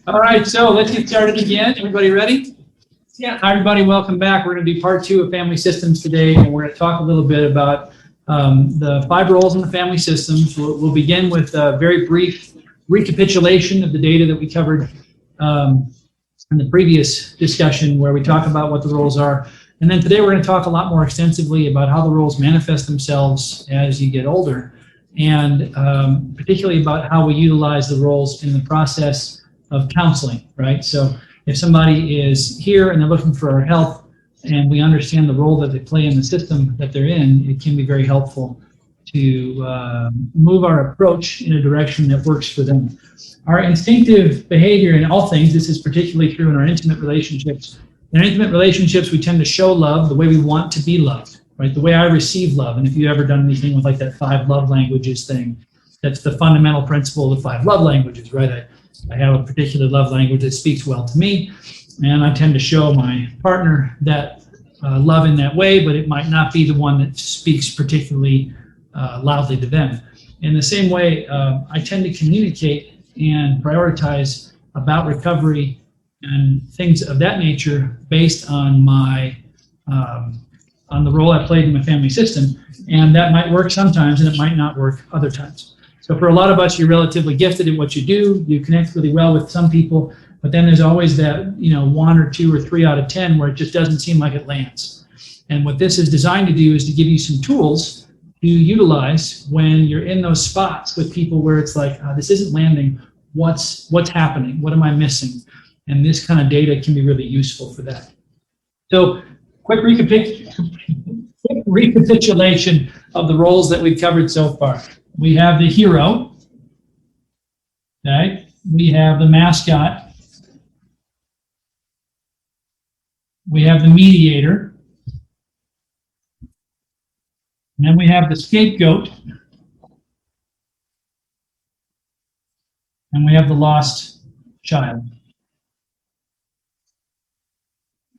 All right, so let's get started again. Everybody ready? Yeah. Hi, everybody. Welcome back. We're going to do part 2 of family systems today, and we're going to talk a little bit about the 5 roles in the family systems. We'll begin with a very brief recapitulation of the data that we covered in the previous discussion, where we talk about what the roles are. And then today we're going to talk a lot more extensively about how the roles manifest themselves as you get older, and particularly about how we utilize the roles in the process of counseling, right? So if somebody is here and they're looking for our help and we understand the role that they play in the system that they're in, it can be very helpful to move our approach in a direction that works for them. Our instinctive behavior in all things, this is particularly true in our intimate relationships. In our intimate relationships, we tend to show love the way we want to be loved, right? The way I receive love. And if you've ever done anything with like that 5 love languages thing, that's the fundamental principle of the 5 love languages, right? I have a particular love language that speaks well to me, and I tend to show my partner that love in that way, but it might not be the one that speaks particularly loudly to them. In the same way, I tend to communicate and prioritize about recovery and things of that nature based on my on the role I played in my family system, and that might work sometimes and it might not work other times. So for a lot of us, you're relatively gifted in what you do. You connect really well with some people, but then there's always that 1 or 2 or 3 out of 10 where it just doesn't seem like it lands. And what this is designed to do is to give you some tools to utilize when you're in those spots with people where it's like, this isn't landing. What's happening? What am I missing? And this kind of data can be really useful for that. So quick recapitulation of the roles that we've covered so far. We have the hero, okay? We have the mascot. We have the mediator. And then we have the scapegoat. And we have the lost child.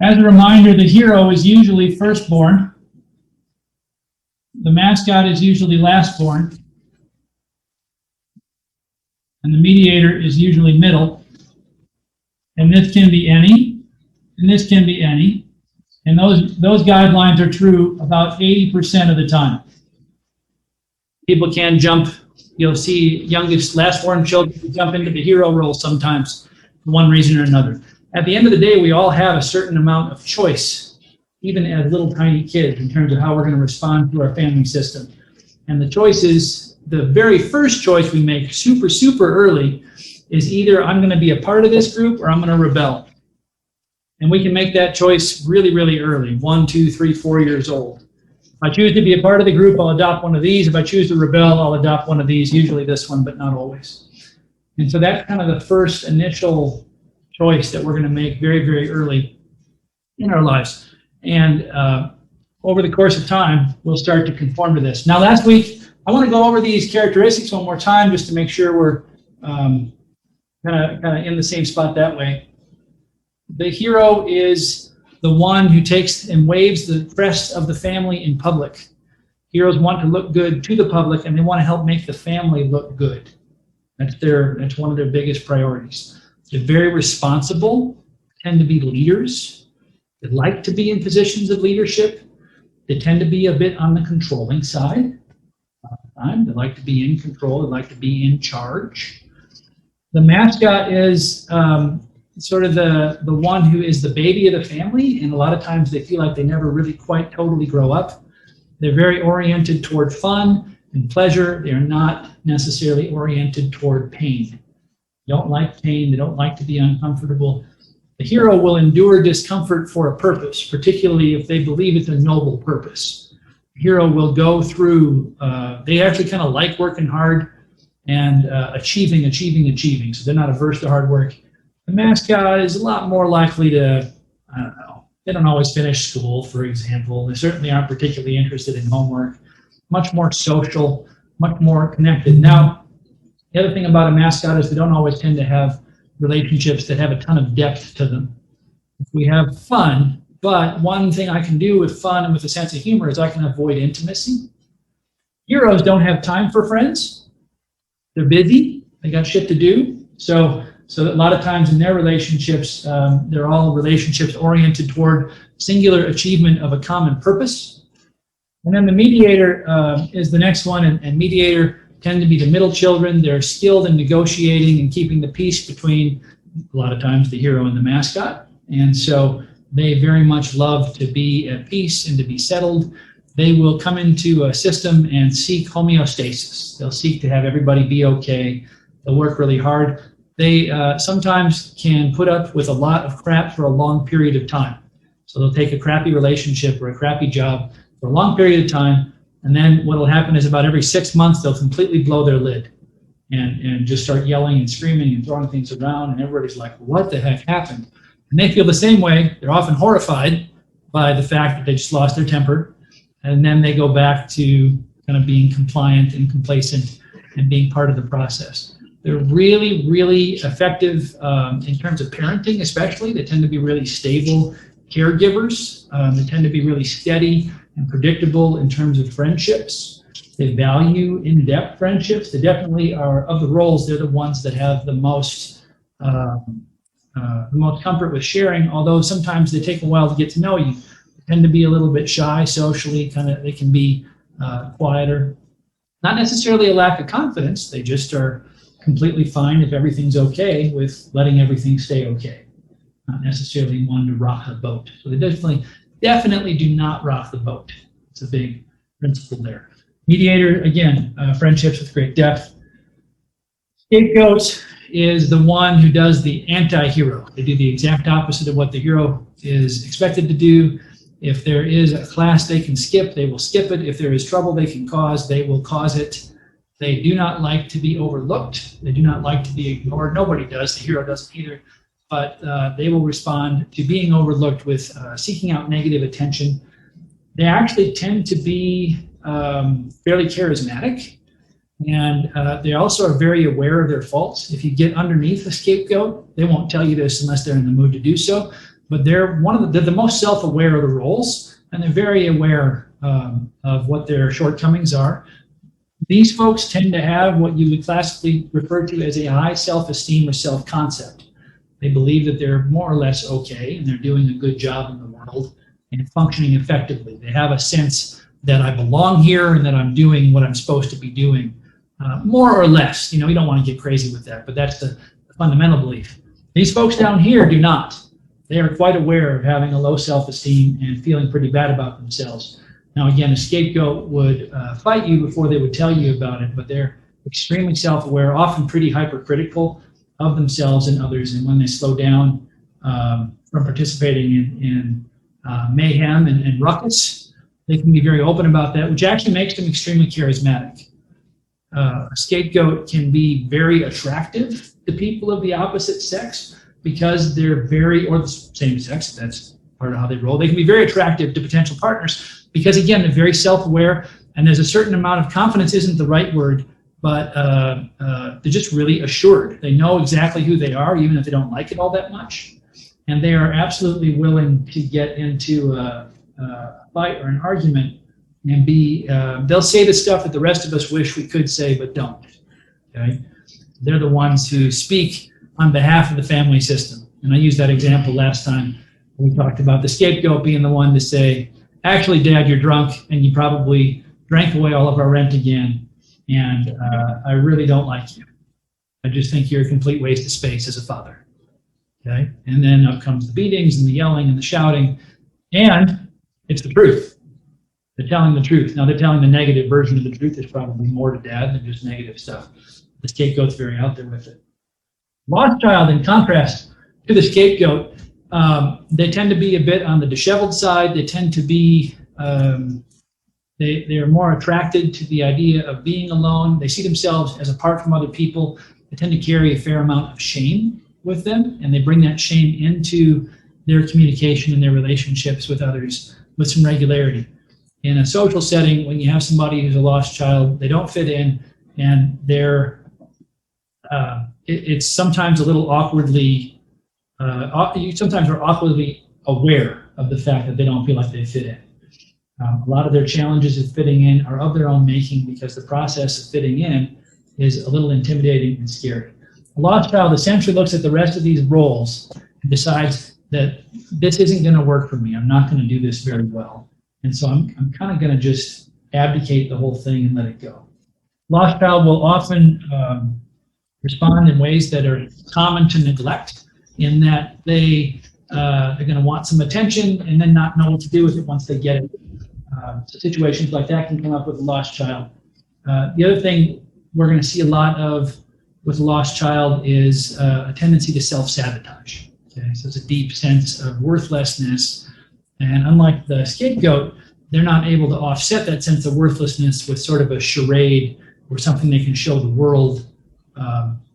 As a reminder, the hero is usually firstborn. The mascot is usually lastborn. And the mediator is usually middle. And this can be any, and this can be any. And those guidelines are true about 80% of the time. People can jump, you'll see youngest, lastborn children jump into the hero role sometimes for one reason or another. At the end of the day, we all have a certain amount of choice, even as little tiny kids, in terms of how we're going to respond to our family system. And the choice is, the very first choice we make super, super early is either I'm going to be a part of this group or I'm going to rebel. And we can make that choice really, really early, 1, 2, 3, 4 years old. If I choose to be a part of the group, I'll adopt one of these. If I choose to rebel, I'll adopt one of these, usually this one, but not always. And so that's kind of the first initial choice that we're going to make very, very early in our lives. And over the course of time, we'll start to conform to this. Now, last week, I want to go over these characteristics one more time just to make sure we're kind of in the same spot that way. The hero is the one who takes and waves the crest of the family in public. Heroes want to look good to the public, and they want to help make the family look good. That's one of their biggest priorities. They're very responsible, tend to be leaders. They like to be in positions of leadership. They tend to be a bit on the controlling side. They like to be in control. They like to be in charge. The mascot is sort of the one who is the baby of the family, and a lot of times they feel like they never really quite totally grow up. They're very oriented toward fun and pleasure. They are not necessarily oriented toward pain. They don't like pain. They don't like to be uncomfortable. The hero will endure discomfort for a purpose, particularly if they believe it's a noble purpose. The hero will go through, they actually kind of like working hard and achieving. So they're not averse to hard work. The mascot is a lot more likely to, I don't know, they don't always finish school, for example. They certainly aren't particularly interested in homework. Much more social, much more connected. Now, the other thing about a mascot is they don't always tend to have relationships that have a ton of depth to them. We have fun, but one thing I can do with fun and with a sense of humor is I can avoid intimacy. Heroes don't have time for friends. They're busy. They got shit to do. So a lot of times in their relationships, they're all relationships oriented toward singular achievement of a common purpose. And then the mediator is the next one, and mediator tend to be the middle children. They're skilled in negotiating and keeping the peace between, a lot of times, the hero and the mascot. And so they very much love to be at peace and to be settled. They will come into a system and seek homeostasis. They'll seek to have everybody be okay. They'll work really hard. They sometimes can put up with a lot of crap for a long period of time. So they'll take a crappy relationship or a crappy job for a long period of time, and then what will happen is about every 6 months they'll completely blow their lid and just start yelling and screaming and throwing things around, and everybody's like, what the heck happened? And they feel the same way. They're often horrified by the fact that they just lost their temper, and then they go back to kind of being compliant and complacent and being part of the process. They're really, really effective in terms of parenting, especially. They tend to be really stable caregivers. They tend to be really steady and predictable in terms of friendships. They value in-depth friendships. They definitely are, of the roles, they're the ones that have the most comfort with sharing, although sometimes they take a while to get to know you. They tend to be a little bit shy socially, they can be quieter. Not necessarily a lack of confidence, they just are completely fine if everything's okay with letting everything stay okay. Not necessarily one to rock the boat. So they definitely do not rock the boat. It's a big principle there. Mediator, again, friendships with great depth. Scapegoat is the one who does the anti-hero. They do the exact opposite of what the hero is expected to do. If there is a class they can skip, they will skip it. If there is trouble they can cause, they will cause it. They do not like to be overlooked. They do not like to be ignored. Nobody does. The hero doesn't either. But they will respond to being overlooked with seeking out negative attention. They actually tend to be fairly charismatic, and they also are very aware of their faults. If you get underneath a scapegoat, they won't tell you this unless they're in the mood to do so, but they're the most self-aware of the roles, and they're very aware of what their shortcomings are. These folks tend to have what you would classically refer to as a high self-esteem or self-concept. They believe that they're more or less okay and they're doing a good job in the world and functioning effectively. They have a sense that I belong here and that I'm doing what I'm supposed to be doing, more or less. You know, we don't want to get crazy with that, but that's the fundamental belief. These folks down here do not. They are quite aware of having a low self-esteem and feeling pretty bad about themselves. Now, again, a scapegoat would fight you before they would tell you about it, but they're extremely self-aware, often pretty hypercritical of themselves and others, and when they slow down from participating in mayhem and ruckus, they can be very open about that, which actually makes them extremely charismatic. A scapegoat can be very attractive to people of the opposite sex because they're or the same sex, that's part of how they roll. They can be very attractive to potential partners because, again, they're very self-aware, and there's a certain amount of confidence, isn't the right word, but they're just really assured. They know exactly who they are, even if they don't like it all that much. And they are absolutely willing to get into a fight or an argument and they'll say the stuff that the rest of us wish we could say but don't. Okay? They're the ones who speak on behalf of the family system. And I used that example last time when we talked about the scapegoat being the one to say, actually, Dad, you're drunk and you probably drank away all of our rent again. And I really don't like you. I just think you're a complete waste of space as a father. Okay? And then up comes the beatings and the yelling and the shouting. And it's the truth. They're telling the truth. Now, they're telling the negative version of the truth. There's probably more to Dad than just negative stuff. The scapegoat's very out there with it. Lost child, in contrast to the scapegoat, they tend to be a bit on the disheveled side. They tend to be They are more attracted to the idea of being alone. They see themselves as apart from other people. They tend to carry a fair amount of shame with them, and they bring that shame into their communication and their relationships with others with some regularity. In a social setting, when you have somebody who's a lost child, they don't fit in, and it's sometimes a little awkwardly, you sometimes are awkwardly aware of the fact that they don't feel like they fit in. A lot of their challenges of fitting in are of their own making because the process of fitting in is a little intimidating and scary. A lost child essentially looks at the rest of these roles and decides that this isn't going to work for me. I'm not going to do this very well. And so I'm kind of going to just abdicate the whole thing and let it go. Lost child will often respond in ways that are common to neglect, in that they're going to want some attention and then not know what to do with it once they get it. So situations like that can come up with a lost child. The other thing we're going to see a lot of with a lost child is a tendency to self-sabotage. Okay? So it's a deep sense of worthlessness. And unlike the scapegoat, they're not able to offset that sense of worthlessness with sort of a charade or something they can show the world.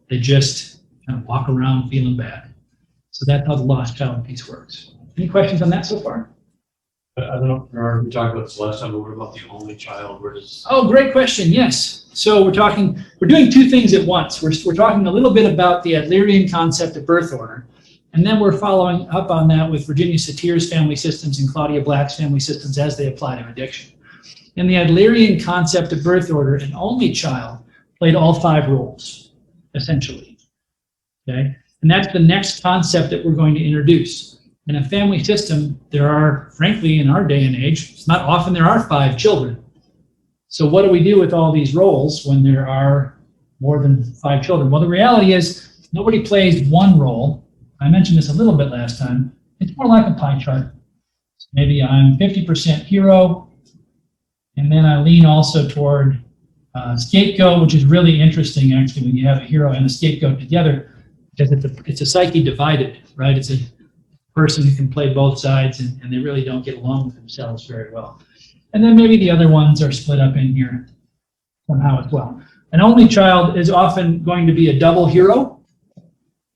They just kind of walk around feeling bad. So that's how the lost child piece works. Any questions on that so far? I don't know if we talked about this last time, but what about the only child? Where does... Oh, great question. Yes. So we're doing two things at once. We're talking a little bit about the Adlerian concept of birth order, and then we're following up on that with Virginia Satir's family systems and Claudia Black's family systems as they apply to addiction. In the Adlerian concept of birth order, an only child played all 5 roles, essentially. Okay? And that's the next concept that we're going to introduce. In a family system, there are, frankly, in our day and age, it's not often there are 5 children. So what do we do with all these roles when there are more than 5 children? Well, the reality is nobody plays one role. I mentioned this a little bit last time. It's more like a pie chart. Maybe I'm 50% hero, and then I lean also toward scapegoat, which is really interesting, actually, when you have a hero and a scapegoat together, because it's a psyche divided, right? It's a person who can play both sides, and they really don't get along with themselves very well. And then maybe the other ones are split up in here somehow as well. An only child is often going to be a double hero,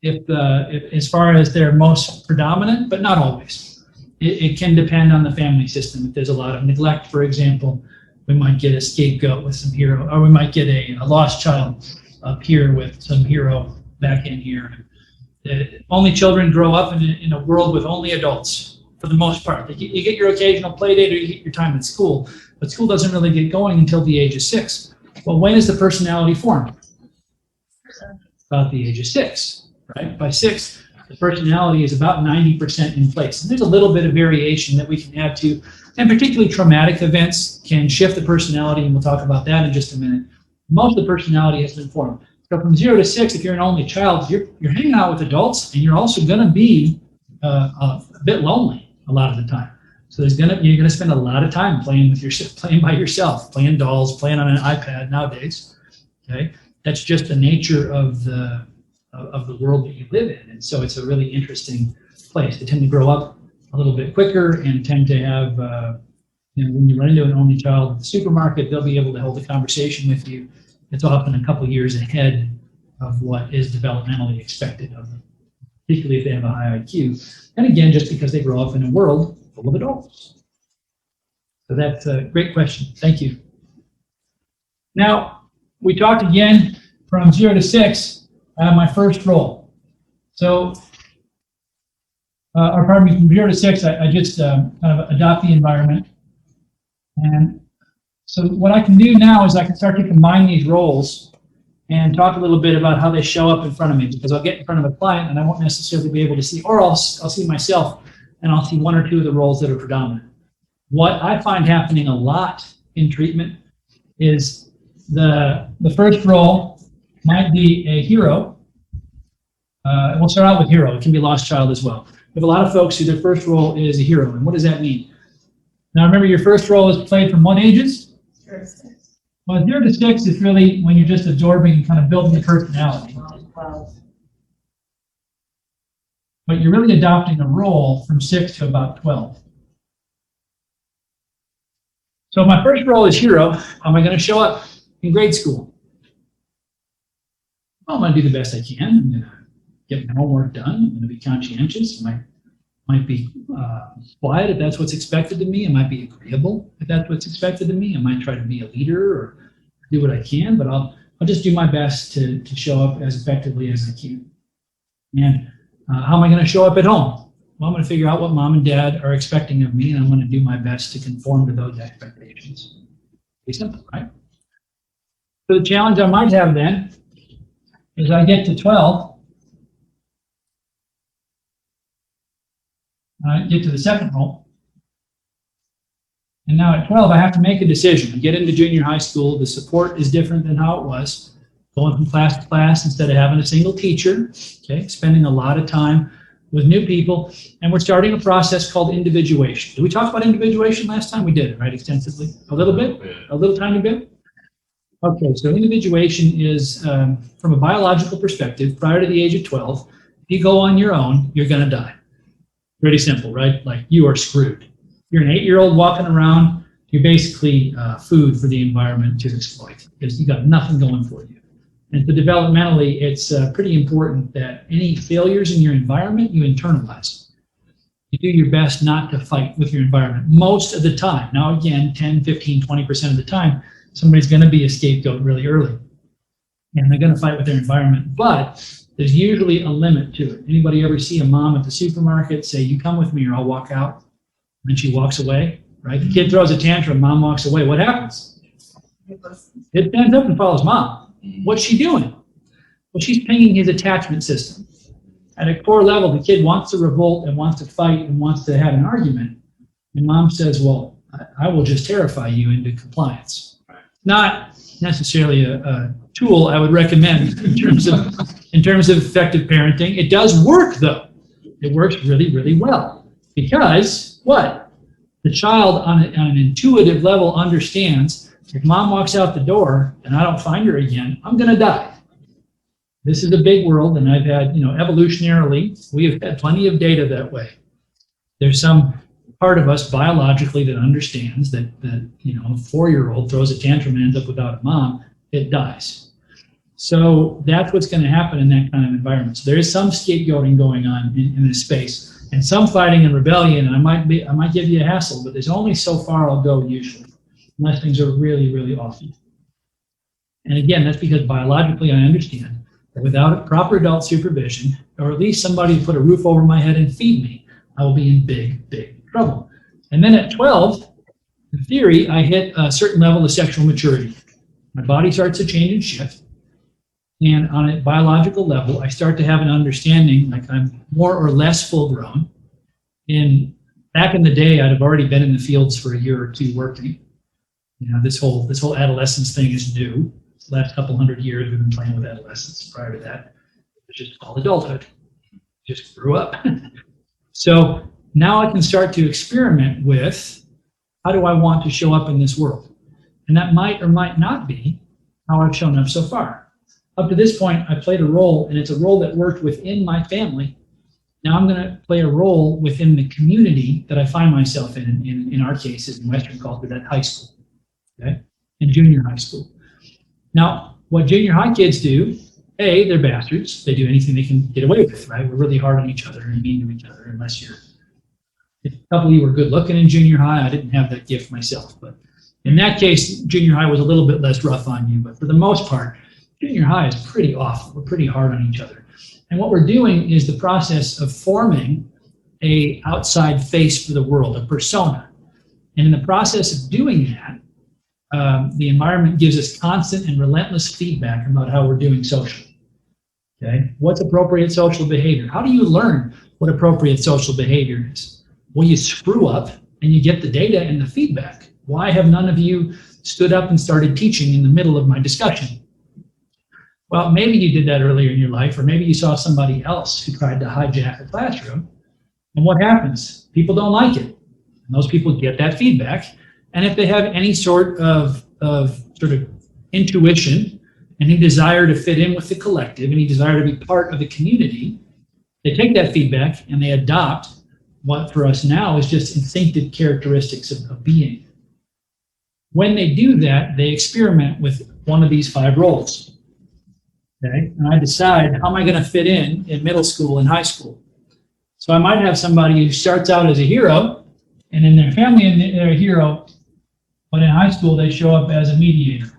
if as far as they're most predominant, but not always. It can depend on the family system. If there's a lot of neglect, for example, we might get a scapegoat with some hero, or we might get a lost child up here with some hero back in here. Only children grow up in a world with only adults, for the most part. You get your occasional play date or you get your time at school, but school doesn't really get going until the age of 6. Well, when is the personality formed? About the age of 6, right? By 6, the personality is about 90% in place. And there's a little bit of variation that we can add to, and particularly traumatic events can shift the personality, and we'll talk about that in just a minute. Most of the personality has been formed. So from 0 to 6, if you're an only child, you're hanging out with adults, and you're also going to be a bit lonely a lot of the time. So you're going to spend a lot of time playing by yourself, playing dolls, playing on an iPad nowadays. Okay, that's just the nature of the world that you live in, and so it's a really interesting place. They tend to grow up a little bit quicker and tend to have. When you run into an only child at the supermarket, they'll be able to hold a conversation with you. It's often a couple years ahead of what is developmentally expected of them, particularly if they have a high IQ. And again, just because they grow up in a world full of adults. So that's a great question. Thank you. Now, we talked again from 0 to 6, my first role. So, or pardon me, from 0 to 6, I just kind of adopt the environment. And so what I can do now is I can start to combine these roles and talk a little bit about how they show up in front of me, because I'll get in front of a client and I won't necessarily be able to see, or I'll see myself and I'll see 1 or 2 of the roles that are predominant. What I find happening a lot in treatment is the first role might be a hero. We'll start out with hero. It can be lost child as well. We have a lot of folks who their first role is a hero. And what does that mean? Now remember, your first role is played from what ages? 0 to 6. Well, 0 to 6 is really when you're just absorbing and kind of building the personality. 12. But you're really adopting a role from 6 to about 12. So my first role is hero. How am I going to show up in grade school? Well, I'm going to do the best I can. I'm going to get my homework done. I'm going to be conscientious. I might be quiet if that's what's expected of me. I might be agreeable if that's what's expected of me. I might try to be a leader or do what I can, but I'll just do my best to show up as effectively as I can. And how am I going to show up at home? Well, I'm going to figure out what mom and dad are expecting of me, and I'm going to do my best to conform to those expectations. Pretty simple, right? So the challenge I might have then is I get to 12, I get to the second role, and now at 12 I have to make a decision. I get into junior high school, the support is different than how it was, going from class to class instead of having a single teacher, okay, spending a lot of time with new people, and we're starting a process called individuation. Did we talk about individuation last time? We did, right, extensively? A little bit? A little tiny bit? Okay, so individuation is, from a biological perspective, prior to the age of 12, if you go on your own, you're going to die. Pretty simple, right? Like, you are screwed. You're an 8-year-old walking around, you're basically food for the environment to exploit because you got nothing going for you. And so developmentally, it's pretty important that any failures in your environment, you internalize. You do your best not to fight with your environment most of the time. Now, again, 10, 15, 20% of the time, somebody's going to be a scapegoat really early. And they're going to fight with their environment. But there's usually a limit to it. Anybody ever see a mom at the supermarket say, you come with me or I'll walk out? And then she walks away, right? The kid throws a tantrum, mom walks away. What happens? It stands up and follows mom. What's she doing? Well, she's pinging his attachment system. At a core level, the kid wants to revolt and wants to fight and wants to have an argument. And mom says, well, I will just terrify you into compliance. Not necessarily a tool I would recommend in terms of effective parenting. It does work, though. It works really, really well. Because what? The child on an intuitive level understands if mom walks out the door and I don't find her again, I'm going to die. This is a big world, and I've had, evolutionarily, we have had plenty of data that way. There's some part of us biologically that understands that a 4-year-old throws a tantrum and ends up without a mom, it dies. So that's what's going to happen in that kind of environment. So there is some scapegoating going on in this space, and some fighting and rebellion. And I might give you a hassle, but there's only so far I'll go usually, unless things are really, really awful. And again, that's because biologically I understand that without proper adult supervision, or at least somebody to put a roof over my head and feed me, I will be in big, big trouble. And then at 12, in theory, I hit a certain level of sexual maturity. My body starts to change and shift. And on a biological level, I start to have an understanding, like I'm more or less full grown. Back in the day, I'd have already been in the fields for a year or two working. This whole adolescence thing is new. The last couple hundred years, we've been playing with adolescence. Prior to that, it was just all adulthood. Just grew up. So now I can start to experiment with how do I want to show up in this world? And that might or might not be how I've shown up so far. Up to this point, I played a role, and it's a role that worked within my family. Now I'm going to play a role within the community that I find myself in our cases, in Western culture, that high school, okay, and junior high school. Now, what junior high kids do, they're bastards. They do anything they can get away with, right? We're really hard on each other and mean to each other, unless if a couple of you were good looking in junior high. I didn't have that gift myself, but in that case, junior high was a little bit less rough on you, but for the most part, junior high is pretty awful. We're pretty hard on each other. And what we're doing is the process of forming a outside face for the world, a persona. And in the process of doing that, the environment gives us constant and relentless feedback about how we're doing socially. Okay? What's appropriate social behavior? How do you learn what appropriate social behavior is? Well, you screw up and you get the data and the feedback. Why have none of you stood up and started teaching in the middle of my discussion? Well, maybe you did that earlier in your life, or maybe you saw somebody else who tried to hijack a classroom. And what happens? People don't like it. And those people get that feedback. And if they have any sort of intuition, any desire to fit in with the collective, any desire to be part of the community, they take that feedback and they adopt what for us now is just instinctive characteristics of being. When they do that, they experiment with one of these 5 roles. Okay, and I decide how am I going to fit in middle school and high school. So I might have somebody who starts out as a hero, and in their family they're a hero, but in high school they show up as a mediator.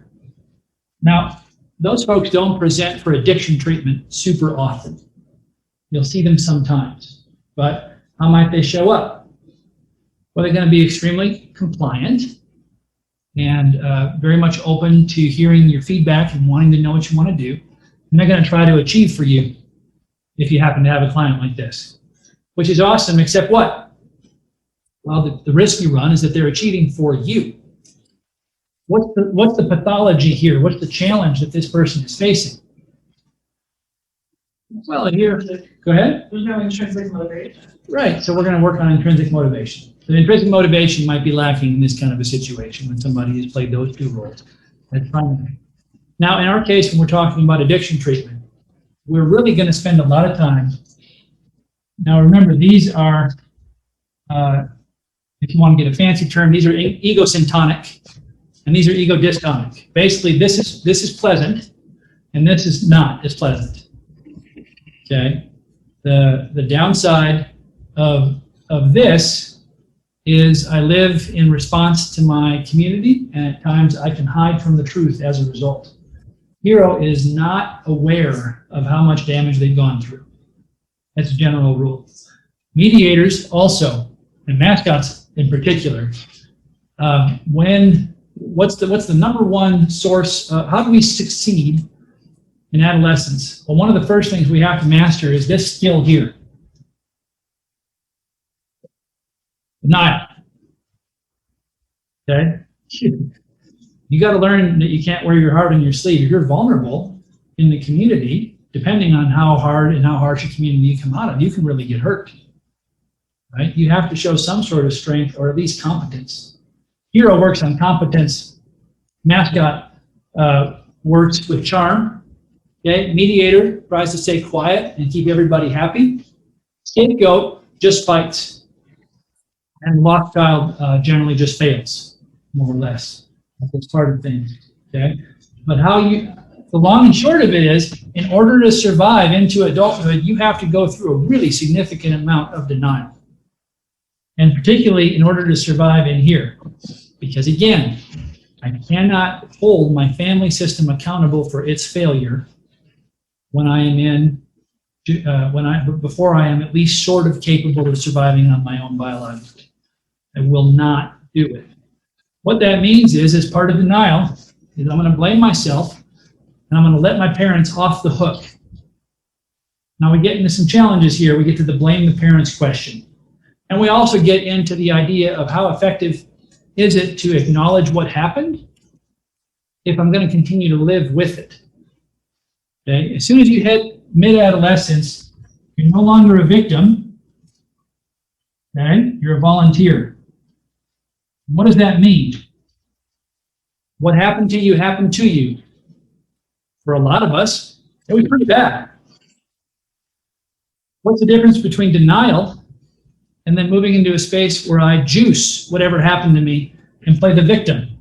Now, those folks don't present for addiction treatment super often. You'll see them sometimes, but how might they show up? Well, they're going to be extremely compliant. and very much open to hearing your feedback and wanting to know what you want to do. And they're going to try to achieve for you if you happen to have a client like this, which is awesome, except what? Well, the risk you run is that they're achieving for you. What's the pathology here? What's the challenge that this person is facing? Well, here, go ahead. There's no intrinsic motivation. Right, so we're going to work on intrinsic motivation. The intrinsic motivation might be lacking in this kind of a situation when somebody has played those two roles. That's primary. Now, in our case, when we're talking about addiction treatment, we're really going to spend a lot of time. Now, remember, these are, if you want to get a fancy term, these are ego syntonic, and these are ego dystonic. Basically, this is pleasant, and this is not as pleasant. Okay, the downside of this is I live in response to my community, and at times I can hide from the truth as a result. Hero is not aware of how much damage they've gone through. That's a general rule. Mediators also, and mascots in particular, what's the number one source? How do we succeed in adolescence? Well, one of the first things we have to master is this skill here. Denial. Okay? You got to learn that you can't wear your heart on your sleeve. If you're vulnerable in the community, depending on how hard and how harsh a community you come out of, you can really get hurt. Right? You have to show some sort of strength or at least competence. Hero works on competence. Mascot works with charm. Okay? Mediator tries to stay quiet and keep everybody happy. Scapegoat just fights. And lost child generally just fails, more or less. That's part of things. Okay? But the long and short of it is, in order to survive into adulthood, you have to go through a really significant amount of denial. And particularly in order to survive in here. Because again, I cannot hold my family system accountable for its failure when I am before I am at least sort of capable of surviving on my own biologically. I will not do it. What that means is, as part of denial, is I'm going to blame myself, and I'm going to let my parents off the hook. Now we get into some challenges here. We get to the blame the parents question. And we also get into the idea of how effective is it to acknowledge what happened if I'm going to continue to live with it. Okay? As soon as you hit mid-adolescence, you're no longer a victim. Okay? You're a volunteer. What does that mean? What happened to you happened to you. For a lot of us, it was pretty bad. What's the difference between denial and then moving into a space where I juice whatever happened to me and play the victim?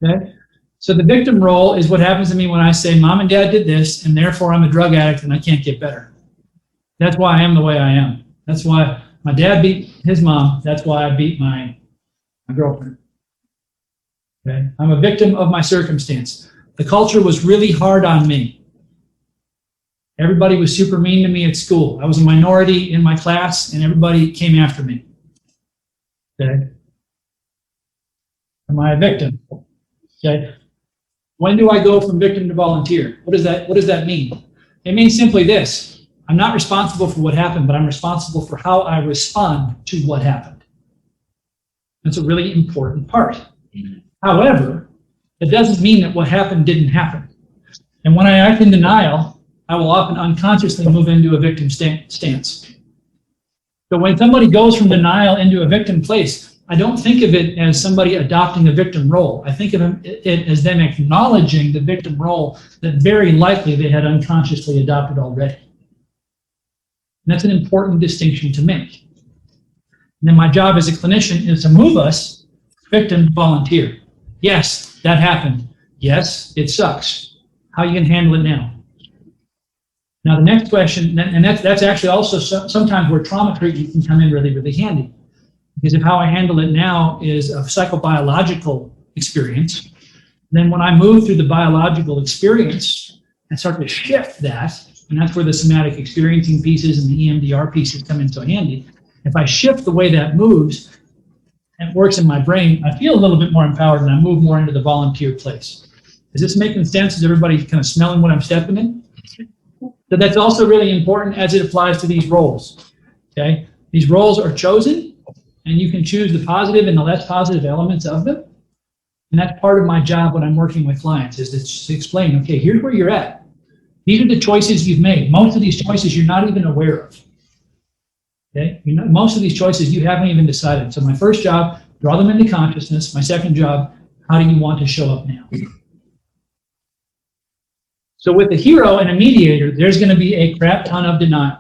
Okay? So the victim role is what happens to me when I say, Mom and Dad did this, and therefore I'm a drug addict and I can't get better. That's why I am the way I am. That's why my dad beat his mom. That's why I beat my girlfriend. Okay? I'm a victim of my circumstance. The culture was really hard on me. Everybody was super mean to me at school. I was a minority in my class, and everybody came after me. Okay? Am I a victim? Okay? When do I go from victim to volunteer? What does that mean? It means simply this. I'm not responsible for what happened, but I'm responsible for how I respond to what happened. That's a really important part. However, it doesn't mean that what happened didn't happen. And when I act in denial, I will often unconsciously move into a victim stance. So when somebody goes from denial into a victim place, I don't think of it as somebody adopting a victim role. I think of it as them acknowledging the victim role that very likely they had unconsciously adopted already. And that's an important distinction to make. And then my job as a clinician is to move us victim to volunteer. Yes, that happened. Yes, it sucks. How are you going to handle it now? Now the next question, and that's actually also sometimes where trauma treatment can come in really, really handy. Because if how I handle it now is a psychobiological experience, then when I move through the biological experience and start to shift that, and that's where the somatic experiencing pieces and the EMDR pieces come in so handy. If I shift the way that moves and works in my brain, I feel a little bit more empowered and I move more into the volunteer place. Is this making sense? Is everybody kind of smelling what I'm stepping in? So that's also really important as it applies to these roles. Okay, these roles are chosen, and you can choose the positive and the less positive elements of them. And that's part of my job when I'm working with clients, is to explain, okay, here's where you're at. These are the choices you've made. Most of these choices you're not even aware of. Okay, most of these choices you haven't even decided. So my first job, draw them into consciousness. My second job, how do you want to show up now? So with a hero and a mediator, there's going to be a crap ton of denial.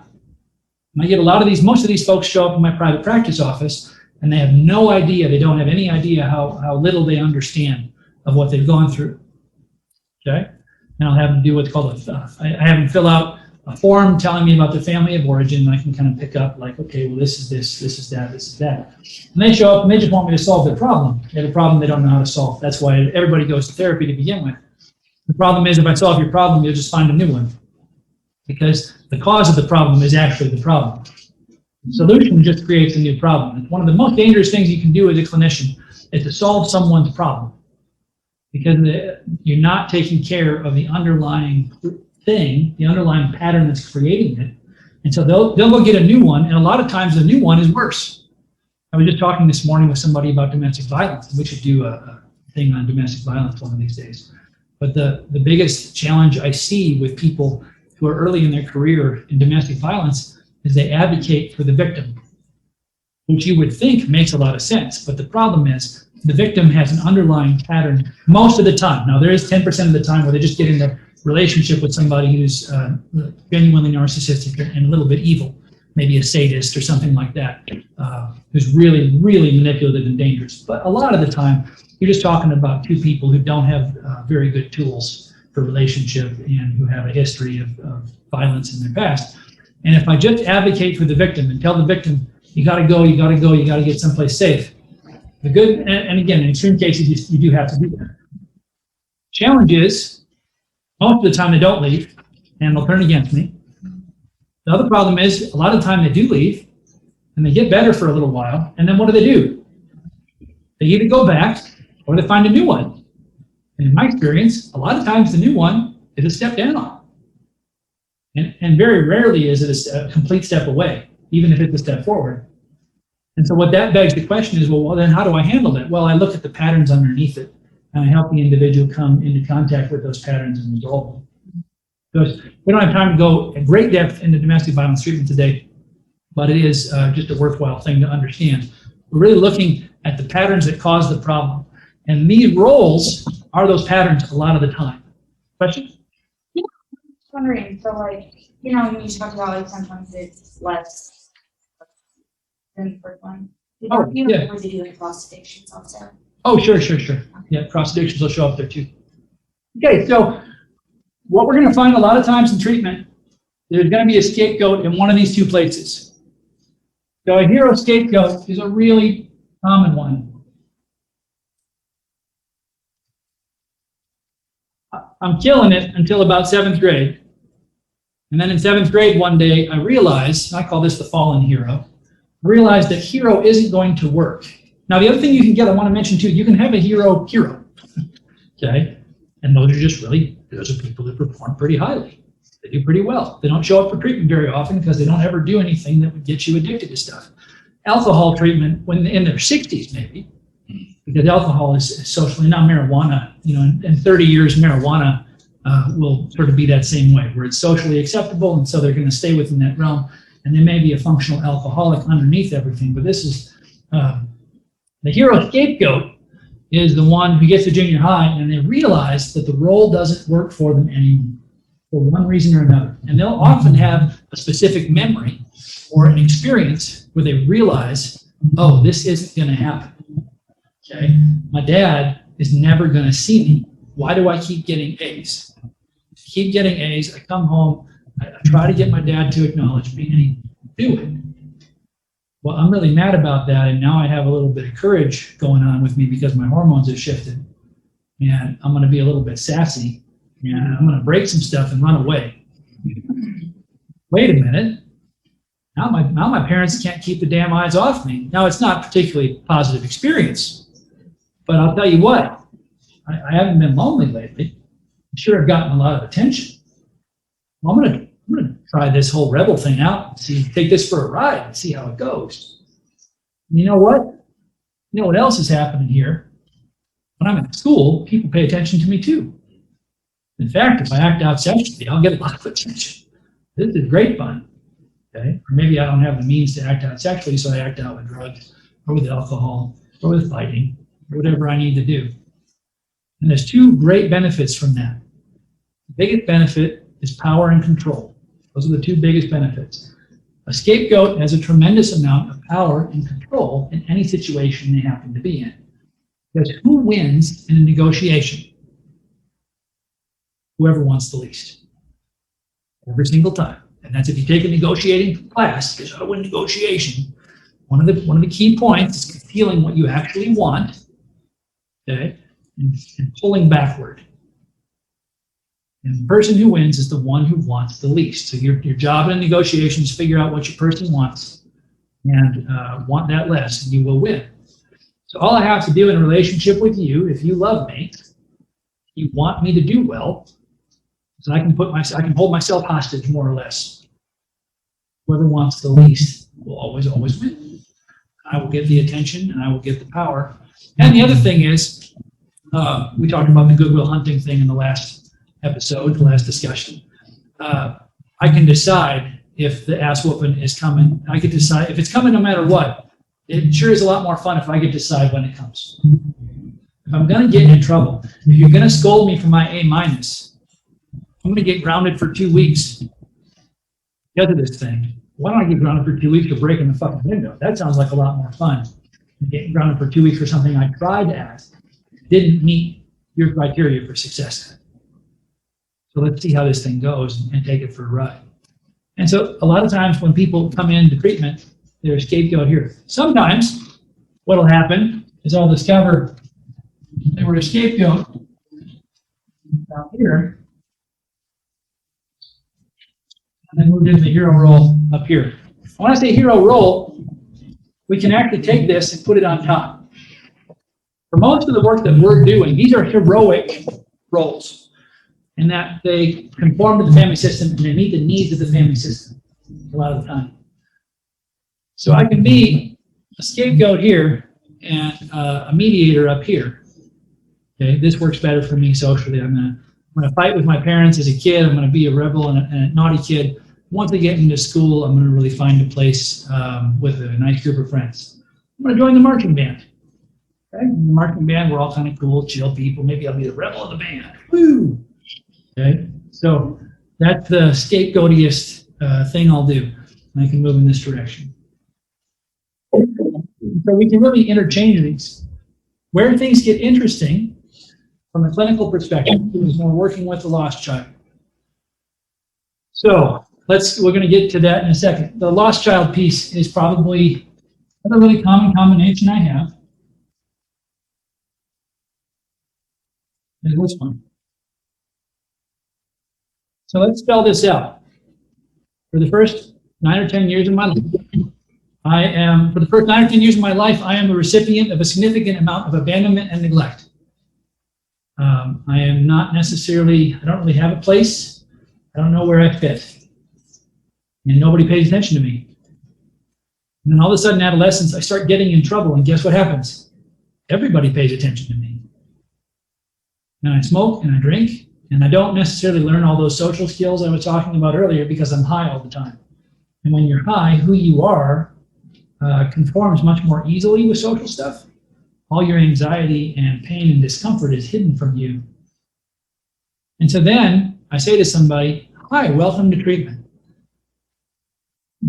And I get most of these folks show up in my private practice office, and they have no idea, they don't have any idea how little they understand of what they've gone through. Okay? And I'll have them do what's called I have them fill out a form telling me about the family of origin, and I can kind of pick up like, okay, well, this is this is that, this is that. And they show up and they just want me to solve their problem. They have a problem they don't know how to solve. That's why everybody goes to therapy to begin with. The problem is if I solve your problem, you'll just find a new one. Because the cause of the problem is actually the problem. The solution just creates a new problem. One of the most dangerous things you can do as a clinician is to solve someone's problem. Because you're not taking care of the underlying thing, the underlying pattern that's creating it. And so they'll go get a new one, and a lot of times the new one is worse. I was just talking this morning with somebody about domestic violence, and we should do a thing on domestic violence one of these days. But the biggest challenge I see with people who are early in their career in domestic violence is they advocate for the victim, which you would think makes a lot of sense. But the problem is the victim has an underlying pattern most of the time. Now, there is 10% of the time where they just get in a relationship with somebody who's genuinely narcissistic and a little bit evil, maybe a sadist or something like that, who's really, really manipulative and dangerous. But a lot of the time, you're just talking about two people who don't have very good tools for relationship and who have a history of violence in their past. And if I just advocate for the victim and tell the victim, you got to go, you got to go, you got to get someplace safe. The good, and again, in extreme cases, you do have to do that. Challenge is, most of the time they don't leave, and they'll turn against me. The other problem is, a lot of the time they do leave, and they get better for a little while, and then what do? They either go back, or they find a new one. And in my experience, a lot of times the new one is a step down. And very rarely is it a complete step away, even if it's a step forward. And so what that begs the question is, well, then how do I handle that? Well, I look at the patterns underneath it, and I help the individual come into contact with those patterns and resolve them. Because we don't have time to go at great depth into domestic violence treatment today, but it is just a worthwhile thing to understand. We're really looking at the patterns that cause the problem. And these roles are those patterns a lot of the time. Questions? Yeah, I'm just wondering, so like, you know, when you talk about like sometimes it's less than the first one. Yeah. Or they do like cross addictions also. Oh, sure. Yeah, cross addictions will show up there too. Okay, so what we're going to find a lot of times in treatment, there's going to be a scapegoat in one of these two places. So a hero scapegoat is a really common one. I'm killing it until about 7th grade. And then in 7th grade one day, I realized, I call this the fallen hero, I realized that hero isn't going to work. Now, the other thing you can get, I want to mention too, you can have a hero, okay? And those are people that perform pretty highly. They do pretty well. They don't show up for treatment very often because they don't ever do anything that would get you addicted to stuff. Alcohol treatment, when in their 60s maybe, because alcohol is socially, not marijuana, you know, in 30 years, marijuana will sort of be that same way, where it's socially acceptable, and so they're going to stay within that realm, and they may be a functional alcoholic underneath everything, but this is, the hero scapegoat is the one who gets to junior high, and they realize that the role doesn't work for them anymore, for one reason or another, and they'll often have a specific memory or an experience where they realize, oh, this isn't going to happen. Okay, my dad is never going to see me. Why do I keep getting A's? I keep getting A's. I come home. I try to get my dad to acknowledge me, and he do it. Well, I'm really mad about that, and now I have a little bit of courage going on with me because my hormones have shifted, and I'm going to be a little bit sassy, and I'm going to break some stuff and run away. Wait a minute. Now my parents can't keep the damn eyes off me. Now, it's not a particularly positive experience, but I'll tell you what, I haven't been lonely lately. I'm sure I've gotten a lot of attention. Well, I'm gonna try this whole rebel thing out, take this for a ride and see how it goes. And you know what? You know what else is happening here? When I'm at school, people pay attention to me too. In fact, if I act out sexually, I'll get a lot of attention. This is great fun. Okay? Or maybe I don't have the means to act out sexually, so I act out with drugs or with alcohol or with fighting or whatever I need to do. And there's two great benefits from that. The biggest benefit is power and control. Those are the two biggest benefits. A scapegoat has a tremendous amount of power and control in any situation they happen to be in. Because who wins in a negotiation? Whoever wants the least. Every single time. And that's if you take a negotiating class, here's how to win negotiation. One of the key points is feeling what you actually want, okay, and pulling backward. And the person who wins is the one who wants the least. So your job in a negotiation is figure out what your person wants and want that less, and you will win. So all I have to do in a relationship with you, if you love me, you want me to do well, so I can hold myself hostage more or less. Whoever wants the least will always win. I will get the attention and I will get the power. And the other thing is, we talked about the goodwill hunting thing in the last episode, the last discussion. I can decide if the ass whooping is coming. I can decide if it's coming no matter what. It sure is a lot more fun if I get to decide when it comes. If I'm going to get in trouble, if you're going to scold me for my A-, I'm going to get grounded for 2 weeks because of this thing. Why don't I get grounded for 2 weeks for breaking the fucking window? That sounds like a lot more fun than getting grounded for 2 weeks for something I tried at, didn't meet your criteria for success at. So let's see how this thing goes and take it for a ride. And so a lot of times when people come into treatment, they're a scapegoat here. Sometimes what'll happen is I'll discover they were a scapegoat down here, and then moved into the hero role up here. When I say hero role, we can actually take this and put it on top. For most of the work that we're doing, these are heroic roles in that they conform to the family system and they meet the needs of the family system a lot of the time. So I can be a scapegoat here and a mediator up here. Okay, this works better for me socially. I'm gonna fight with my parents as a kid. I'm gonna be a rebel and a naughty kid. Once I get into school, I'm gonna really find a place with a nice group of friends. I'm gonna join the marching band. Okay, in the marching band, we're all kind of cool, chill people. Maybe I'll be the rebel of the band. Woo! Okay, so that's the scapegoatiest thing I'll do. And I can move in this direction. So we can really interchange these. Where things get interesting from a clinical perspective is when we're working with the lost child. So we're going to get to that in a second. The lost child piece is probably a really common combination I have. Is this one. So let's spell this out. For the first 9 or 10 years of my life, I am the recipient of a significant amount of abandonment and neglect. I am not necessarily, I don't really have a place. I don't know where I fit. And nobody pays attention to me. And then all of a sudden, adolescence, I start getting in trouble, and guess what happens? Everybody pays attention to me. And I smoke and I drink, and I don't necessarily learn all those social skills I was talking about earlier because I'm high all the time. And when you're high, who you are conforms much more easily with social stuff. All your anxiety and pain and discomfort is hidden from you. And so then I say to somebody, hi, welcome to treatment.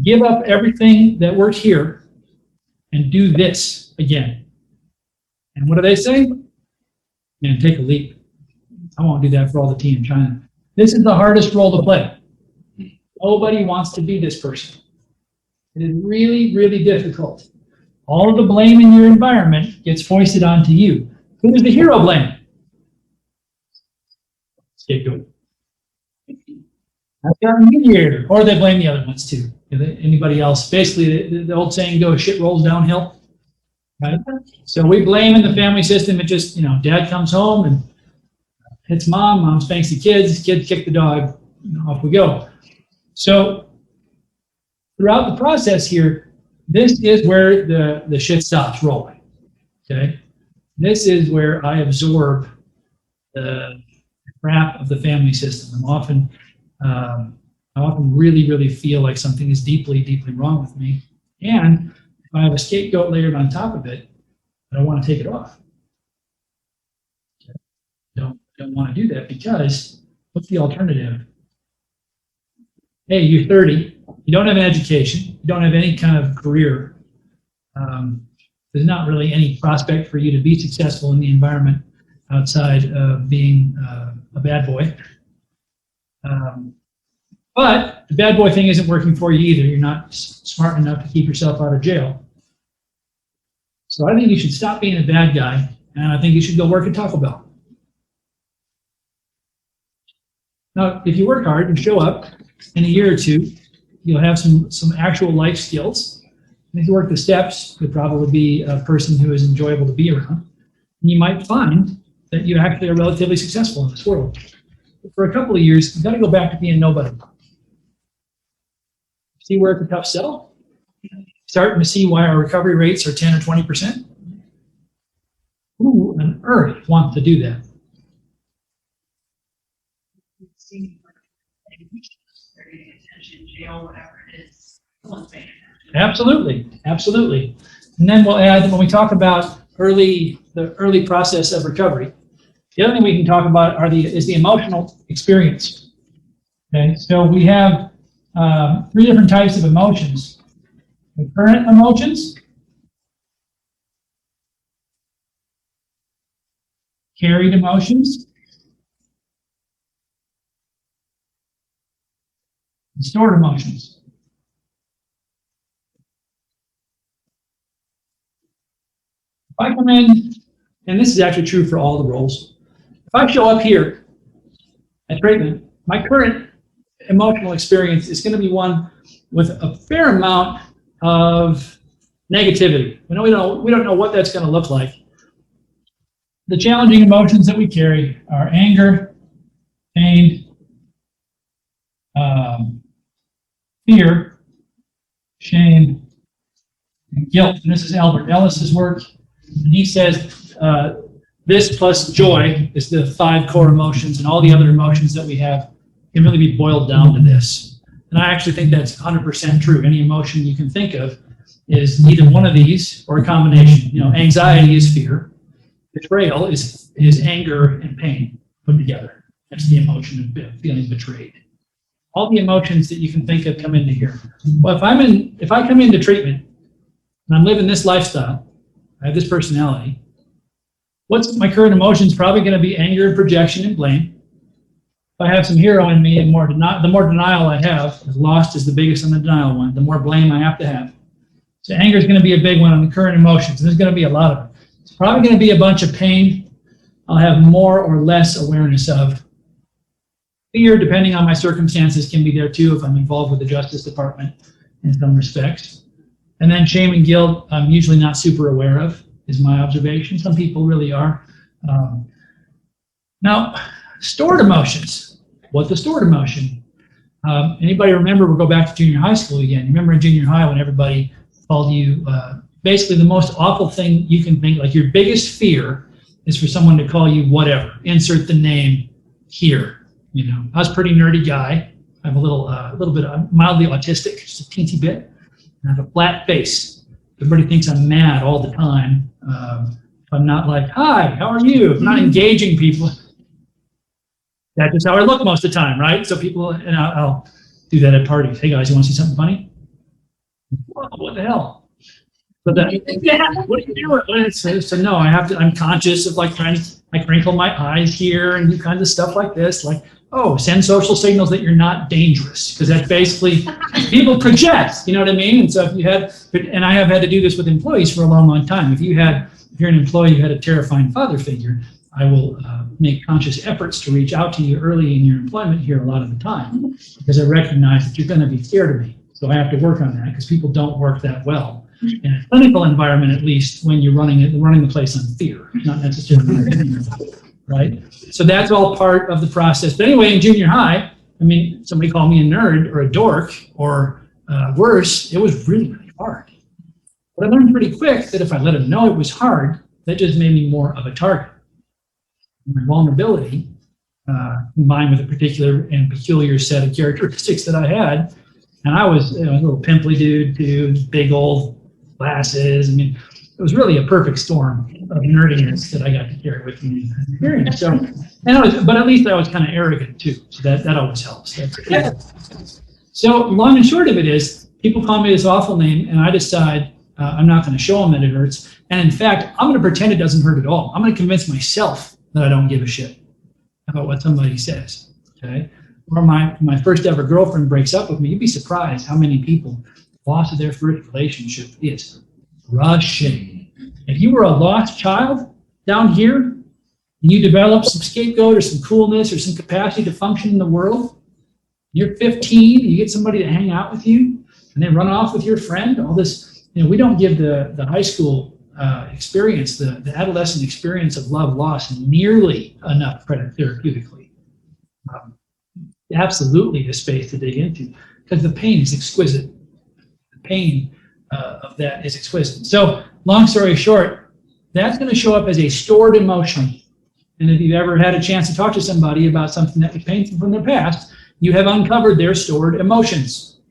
Give up everything that works here and do this again. And what do they say? Man, take a leap. I won't do that for all the tea in China. This is the hardest role to play. Nobody wants to be this person. It is really, really difficult. All of the blame in your environment gets foisted onto you. Who is the hero blame? Scapegoat. I've got a mediator. Or they blame the other ones too. Anybody else? Basically, the old saying goes, shit rolls downhill. Right? So we blame in the family system. It just, dad comes home and hits mom, mom spanks the kids kick the dog, off we go. So throughout the process here, this is where the shit stops rolling. Okay? This is where I absorb the crap of the family system. I often really, really feel like something is deeply, deeply wrong with me. And if I have a scapegoat layered on top of it, I don't want to take it off. Don't want to do that, because what's the alternative? Hey, you're 30, you don't have an education, you don't have any kind of career. There's not really any prospect for you to be successful in the environment outside of being a bad boy. But the bad boy thing isn't working for you either. You're not smart enough to keep yourself out of jail. So I think you should stop being a bad guy, and I think you should go work at Taco Bell. Now, if you work hard and show up, in a year or two, you'll have some actual life skills. And if you work the steps, you'll probably be a person who is enjoyable to be around. And you might find that you actually are relatively successful in this world. But for a couple of years, you've got to go back to being nobody. See where it's a tough sell? Starting to see why our recovery rates are 10 or 20%? Who on earth wants to do that? Absolutely, absolutely. And then we'll add, when we talk about the early process of recovery, the other thing we can talk about is the emotional experience. Okay, so we have 3 different types of emotions. The current emotions, carried emotions, and stored emotions. If I come in, and this is actually true for all the roles, if I show up here at treatment, my current emotional experience is going to be one with a fair amount of negativity. We don't know what that's going to look like. The challenging emotions that we carry are anger, pain, fear, shame, and guilt. And this is Albert Ellis's work, and he says this plus joy is the 5 core emotions, and all the other emotions that we have can really be boiled down to this. And I actually think that's 100% true. Any emotion you can think of is either one of these or a combination. Anxiety is fear. Betrayal is anger and pain put together. That's the emotion of feeling betrayed. All the emotions that you can think of come into here. Well, if I come into treatment and I'm living this lifestyle, I have this personality, what's my current emotions? Probably going to be anger and projection and blame. If I have some hero in me, and the more denial I have, lost is the biggest on the denial one, the more blame I have to have. So anger is going to be a big one on the current emotions, and there's going to be a lot of them. It's probably going to be a bunch of pain. I'll have more or less awareness of. Fear, depending on my circumstances, can be there too if I'm involved with the Justice Department in some respects. And then shame and guilt, I'm usually not super aware of, is my observation. Some people really are. Now, stored emotions. What's a stored emotion? Anybody remember, we'll go back to junior high school again. You remember in junior high when everybody called you, basically the most awful thing you can think, like your biggest fear is for someone to call you whatever. Insert the name here. I was a pretty nerdy guy. I'm a little bit mildly autistic, just a teensy bit. And I have a flat face. Everybody thinks I'm mad all the time. If I'm not like, hi, how are you? If I'm not engaging people. That's just how I look most of the time, right? So people, and I'll do that at parties. Hey guys, you want to see something funny? Whoa, what the hell? But what are you doing? So no, I'm conscious of trying to crinkle my eyes here and do kinds of stuff like this. Send social signals that you're not dangerous, because that's basically people project. You know what I mean? And so and I have had to do this with employees for a long, long time. If you're an employee who had a terrifying father figure, I will make conscious efforts to reach out to you early in your employment here a lot of the time, because I recognize that you're going to be scared of me. So I have to work on that because people don't work that well in a clinical environment, at least when you're running the place on fear, not necessarily right? So that's all part of the process. But anyway, in junior high, I mean, somebody called me a nerd or a dork or worse. It was really, really hard. But I learned pretty quick that if I let them know it was hard, that just made me more of a target. My vulnerability, combined with a particular and peculiar set of characteristics that I had, and I was a little pimply dude, big old glasses. I mean, it was really a perfect storm of nerdiness that I got to carry with me in that experience. So, but at least I was kind of arrogant too, so that always helps. So long and short of it is, people call me this awful name, and I decide I'm not going to show them that it hurts. And in fact, I'm going to pretend it doesn't hurt at all. I'm going to convince myself that I don't give a shit about what somebody says. Okay? Or my first ever girlfriend breaks up with me. You'd be surprised how many people loss of their first relationship is crushing. If you were a lost child down here, and you develop some scapegoat or some coolness or some capacity to function in the world, you're 15, you get somebody to hang out with you, and they run off with your friend, all this, we don't give the high school experience, the adolescent experience of love loss nearly enough credit therapeutically. Absolutely a space to dig into, because the pain is exquisite. The pain of that is exquisite. So long story short, that's going to show up as a stored emotion. And if you've ever had a chance to talk to somebody about something that was painful from their past, you have uncovered their stored emotions.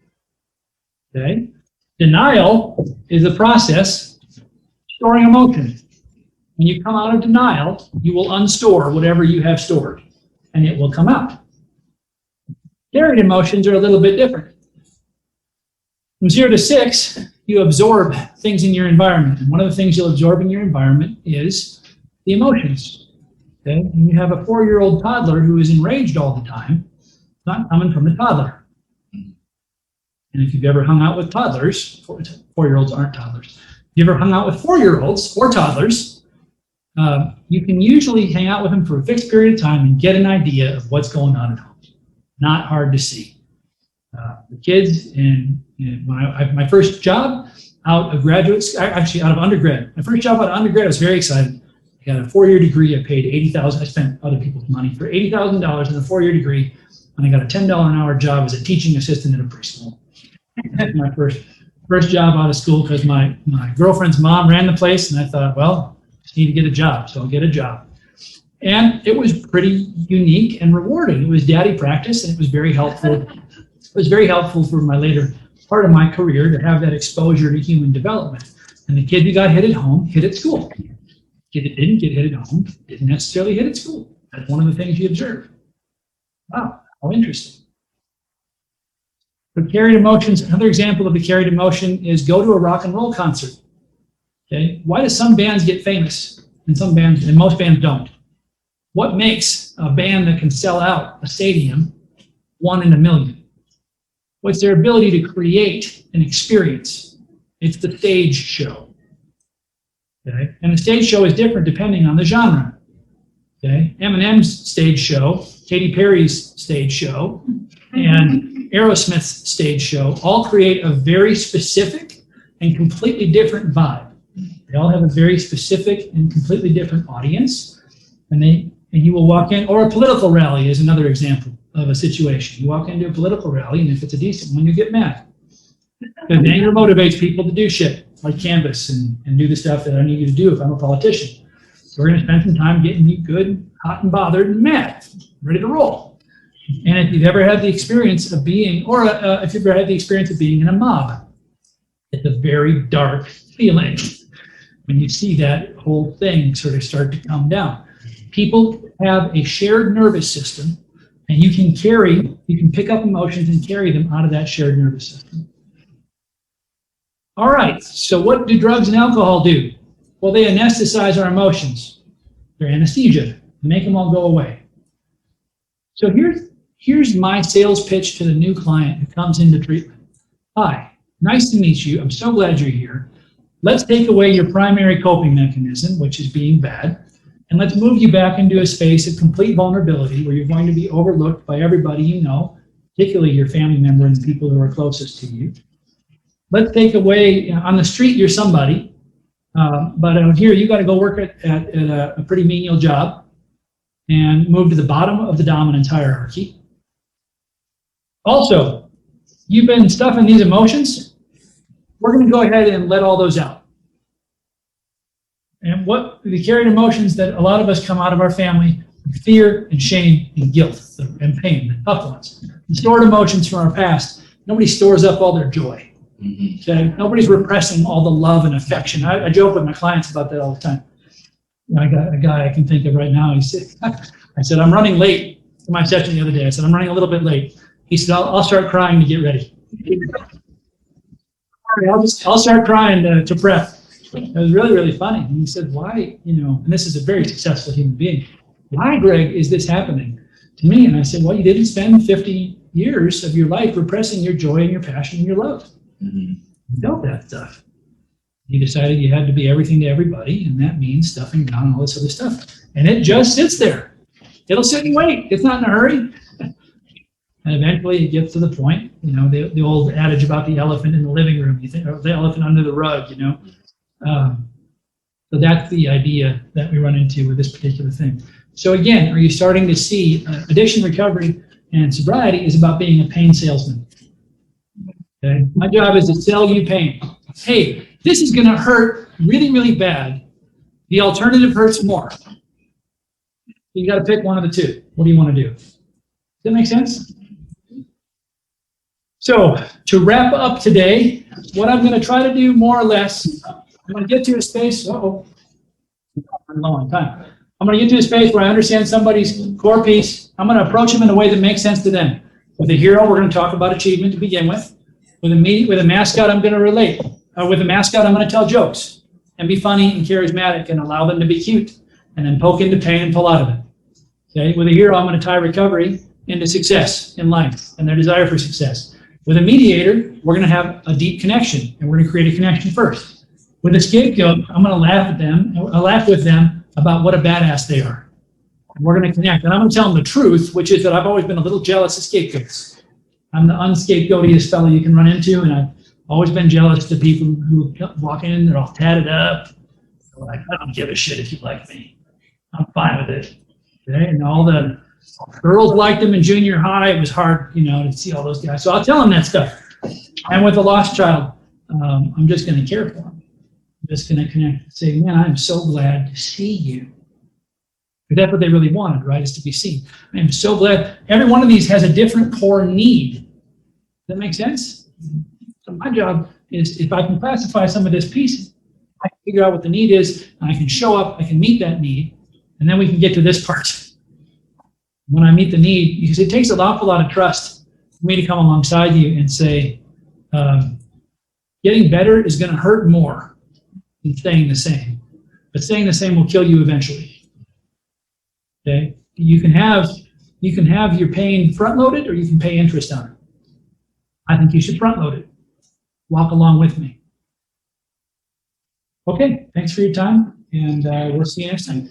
Okay? Denial is a process storing emotion. When you come out of denial, you will unstore whatever you have stored, and it will come out. Carried emotions are a little bit different. From 0 to 6, you absorb things in your environment. And one of the things you'll absorb in your environment is the emotions. Okay? And you have a 4-year-old toddler who is enraged all the time. It's not coming from the toddler. And if you've ever hung out with toddlers, 4-year-olds aren't toddlers. If you've ever hung out with 4-year-olds or toddlers, you can usually hang out with them for a fixed period of time and get an idea of what's going on at home. Not hard to see. The kids, my first job out of out of undergrad. My first job out of undergrad, I was very excited. I got a 4-year degree. I paid $80,000. I spent other people's money for $80,000 in a 4-year degree, and I got a $10 an hour job as a teaching assistant at a preschool. My first job out of school because my girlfriend's mom ran the place, and I thought, well, I just need to get a job, so I'll get a job. And it was pretty unique and rewarding. It was daddy practice, and it was very helpful. It was very helpful for my later part of my career to have that exposure to human development. And the kid who got hit at home hit at school. The kid that didn't get hit at home didn't necessarily hit at school. That's one of the things you observe. Wow, how interesting. But carried emotions, another example of the carried emotion is go to a rock and roll concert. Okay, why do some bands get famous and most bands don't? What makes a band that can sell out a stadium 1 in a million? What's their ability to create an experience? It's the stage show. Okay? And the stage show is different depending on the genre. Okay? Eminem's stage show, Katy Perry's stage show, and Aerosmith's stage show all create a very specific and completely different vibe. They all have a very specific and completely different audience. And you will walk in, or a political rally is another example of a situation. You walk into a political rally, and if it's a decent one, you get mad. Because anger motivates people to do shit, like canvas and do the stuff that I need you to do if I'm a politician. So we're going to spend some time getting you good, hot and bothered and mad, ready to roll. And if you've ever had the experience of being, if you've ever had the experience of being in a mob, it's a very dark feeling when you see that whole thing sort of start to come down. People have a shared nervous system, and you can pick up emotions and carry them out of that shared nervous system. All right, so what do drugs and alcohol do? Well, they anesthetize our emotions. They're anesthesia. They make them all go away. So here's my sales pitch to the new client who comes into treatment. Hi, nice to meet you. I'm so glad you're here. Let's take away your primary coping mechanism, which is being bad, and let's move you back into a space of complete vulnerability where you're going to be overlooked by everybody you know, particularly your family member and the people who are closest to you. Let's take away, on the street, you're somebody, but out here, you got to go work at a pretty menial job and move to the bottom of the dominance hierarchy. Also, you've been stuffing these emotions. We're going to go ahead and let all those out. And what the carried emotions that a lot of us come out of our family, fear and shame and guilt and pain, the tough ones. The stored emotions from our past. Nobody stores up all their joy. Okay? Nobody's repressing all the love and affection. I joke with my clients about that all the time. I got a guy I can think of right now. He said, I said, I'm running late to my session the other day. I said, I'm running a little bit late. He said, I'll start crying to get ready. I'll start crying to prep. It was really, really funny. And he said, why, and this is a very successful human being. Why, Greg, is this happening to me? And I said, well, you didn't spend 50 years of your life repressing your joy and your passion and your love. You know that stuff. You decided you had to be everything to everybody, and that means stuffing down all this other stuff. And it just sits there. It'll sit and wait. It's not in a hurry. And eventually it gets to the point, the old adage about the elephant in the living room, you think, or the elephant under the rug, So that's the idea that we run into with this particular thing. So again, are you starting to see addiction recovery and sobriety is about being a pain salesman? Okay? My job is to sell you pain. Hey, this is going to hurt really, really bad. The alternative hurts more. You got to pick one of the two. What do you want to do? Does that make sense? So to wrap up today, what I'm going to try to do more or less, I'm going to get to a space. I'm low on time. I'm going to get to a space where I understand somebody's core piece. I'm going to approach them in a way that makes sense to them. With a hero, we're going to talk about achievement to begin with. With a mascot, I'm going to relate. With a mascot, I'm going to tell jokes and be funny and charismatic and allow them to be cute and then poke into pain and pull out of it. Okay? With a hero, I'm going to tie recovery into success in life and their desire for success. With a mediator, we're going to have a deep connection and we're going to create a connection first. With a scapegoat, I'm going to laugh with them about what a badass they are. And we're going to connect. And I'm going to tell them the truth, which is that I've always been a little jealous of scapegoats. I'm the unscapegoatiest fellow you can run into, and I've always been jealous of people who walk in, they're all tatted up. They're like, I don't give a shit if you like me. I'm fine with it. Okay? And all the girls liked them in junior high. It was hard, to see all those guys. So I'll tell them that stuff. And with a lost child, I'm just going to care for them. I'm just going to connect and say, man, I'm so glad to see you. Because that's what they really wanted, right, is to be seen. I'm so glad. Every one of these has a different core need. Does that make sense? So my job is, if I can classify some of this piece, I can figure out what the need is, and I can show up, I can meet that need, and then we can get to this part. When I meet the need, because it takes an awful lot of trust for me to come alongside you and say, getting better is going to hurt more than staying the same. But staying the same will kill you eventually. Okay? You can have your pain front-loaded, or you can pay interest on it. I think you should front-load it. Walk along with me. Okay, thanks for your time, and we'll see you next time.